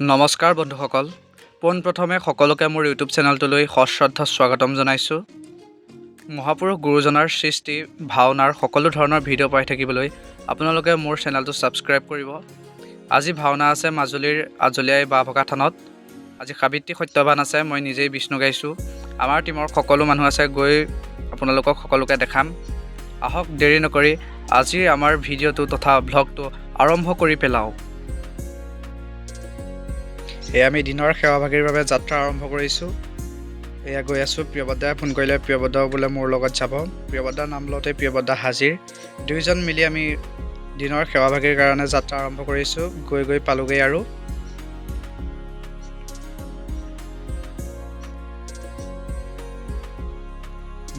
নমস্কাৰ বন্ধুসকল, পোনপ্ৰথমে সকলোকে মোৰ ইউটিউব চেনেলটোলৈ সশ্ৰদ্ধা স্বাগতম জনাইছোঁ। মহাপুৰুষ গুৰুজনাৰ সৃষ্টি ভাওনাৰ সকলো ধৰণৰ ভিডিঅ' পাই থাকিবলৈ আপোনালোকে মোৰ চেনেলটো ছাবস্ক্ৰাইব কৰিব। আজি ভাওনা আছে মাজুলীৰ আজলীয়াই বাঁহভকা থানত। আজি সাবিত্ৰী সত্যবান আছে, মই নিজেই বিষ্ণু গাইছোঁ। আমাৰ টীমৰ সকলো মানুহ আছে, গৈ আপোনালোকক সকলোকে দেখাম। আহক দেৰি নকৰি আজিৰ আমাৰ ভিডিঅ'টো তথা ভ্লগটো আৰম্ভ কৰি পেলাওঁ। এয়া আমি দিনৰ সেৱাভাগীৰ বাবে যাত্ৰা আৰম্ভ কৰিছোঁ। এয়া গৈ আছোঁ। প্ৰিয়বদ্দাই ফোন কৰিলে, প্ৰিয়বদ্দাও বোলে মোৰ লগত যাব। প্ৰিয়বদ্দাৰ নাম লওঁতে প্ৰিয়বদ্দা হাজিৰ। দুয়োজন মিলি আমি দিনৰ সেৱাভাগীৰ কাৰণে যাত্ৰা আৰম্ভ কৰিছোঁ। গৈ পালোগৈ আৰু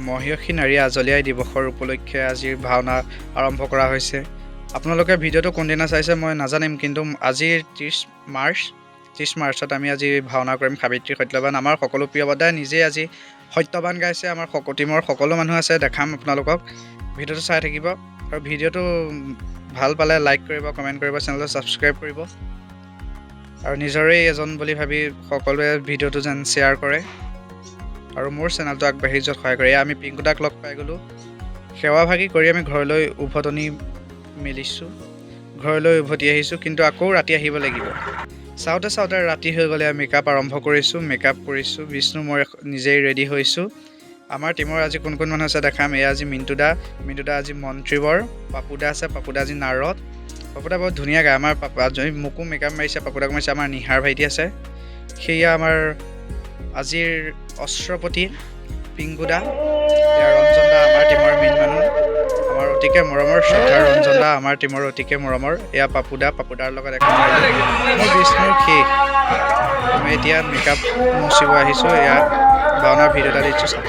মহিয়সী নাৰী আজলীয়াই দিৱসৰ উপলক্ষে আজিৰ ভাওনা আৰম্ভ কৰা হৈছে। আপোনালোকে ভিডিঅ'টো কোনদিনা চাইছে মই নাজানিম, কিন্তু আজিৰ 30 মাৰ্চত আমি আজি ভাওনা কৰিম সাবিত্ৰী সত্যবান। আমাৰ সকলো প্ৰিয়বদ্দাই নিজেই আজি সত্যবান গাইছে। আমাৰ টীমৰ সকলো মানুহ আছে, দেখাম আপোনালোকক। ভিডিঅ'টো চাই থাকিব আৰু ভিডিঅ'টো ভাল পালে লাইক কৰিব, কমেণ্ট কৰিব, চেনেলটো ছাবস্ক্ৰাইব কৰিব আৰু নিজৰেই এজন বুলি ভাবি সকলোৱে ভিডিঅ'টো যেন শ্বেয়াৰ কৰে আৰু মোৰ চেনেলটো আগবাঢ়ি যোৱাত সহায় কৰে। আমি পিংকুদাক লগ পাই গ'লোঁ। সেৱাভাগী কৰি আমি ঘৰলৈ উভতনি মেলিছোঁ, ঘৰলৈ উভতি আহিছোঁ, কিন্তু আকৌ ৰাতি আহিব লাগিব। চাওঁতে ৰাতি হৈ গ'লে মেকআপ আৰম্ভ কৰিছোঁ। মেকআপ কৰিছোঁ, বিষ্ণু মই নিজেই ৰেডি হৈছোঁ। আমাৰ টীমৰ আজি কোন মানুহ আছে দেখাম। এয়া আজি মিণ্টুদা আজি মন্ত্ৰীবৰ, পাপুদা আছে, পাপুদা আজি নাৰদ। পাপুদা বহুত ধুনীয়া গায়। আমাৰ মোকো মেকআপ মাৰিছে, পাপুদাক মাৰিছে। আমাৰ নিহাৰ ভাইটি আছে, সেয়া আমাৰ আজিৰ অস্ত্ৰপতি পিংকুদা। এয়া ৰঞ্জন দা, আমাৰ টীমৰ মেইন মানুহ, আমাৰ অতিকে মৰমৰ শ্ৰদ্ধাৰ ৰঞ্জন দা, আমাৰ টীমৰ অতিকে মৰমৰ। এয়া পাপুদাৰ লগত এখন মোৰ বিষ্ণুৰ শেষ। মই এতিয়া মেকআপ মুচিব আহিছোঁ। এয়া ভাওনাৰ ভিডিঅ' এটা দিছোঁ চাওক।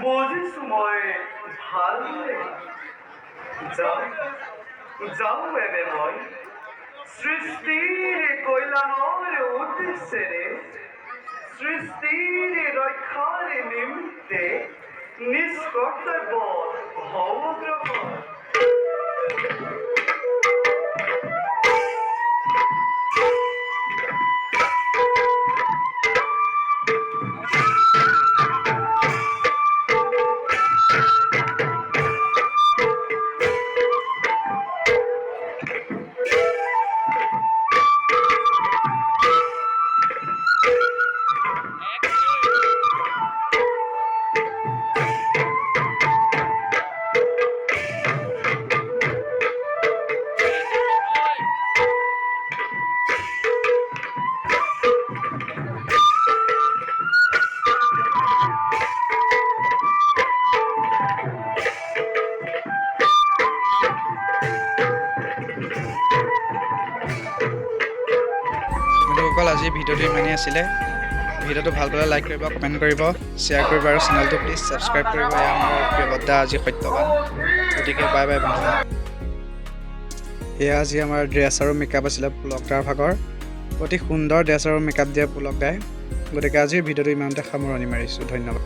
বুজিছোঁ মই ভাল যাওঁ এবে মই সৃষ্টিৰ কল্যাণৰ উদ্দেশ্যেৰে, সৃষ্টিৰ ৰক্ষাৰ নিমিত্তে নিষ্কৰ্তব্য ভৱগ্ৰহ আজিৰ ভিডিঅ'টো ইমানেই আছিলে। ভিডিঅ'টো ভাল পালে লাইক কৰিব, কমেণ্ট কৰিব, শ্বেয়াৰ কৰিব আৰু চেনেলটো প্লিজ ছাবস্ক্ৰাইব কৰিব। এয়া আমাৰ প্ৰিয় বদ্দা আজি সত্যবান। গতিকে বাই বাই বন্ধু। এয়া আজি আমাৰ ড্ৰেছ আৰু মেকআপ আছিলে পুলকদাৰ ভাগৰ। অতি সুন্দৰ ড্ৰেছ আৰু মেকআপ দিয়ে পুলকদাই। গতিকে আজিৰ ভিডিঅ'টো ইমানতে সামৰণি মাৰিছোঁ। ধন্যবাদ।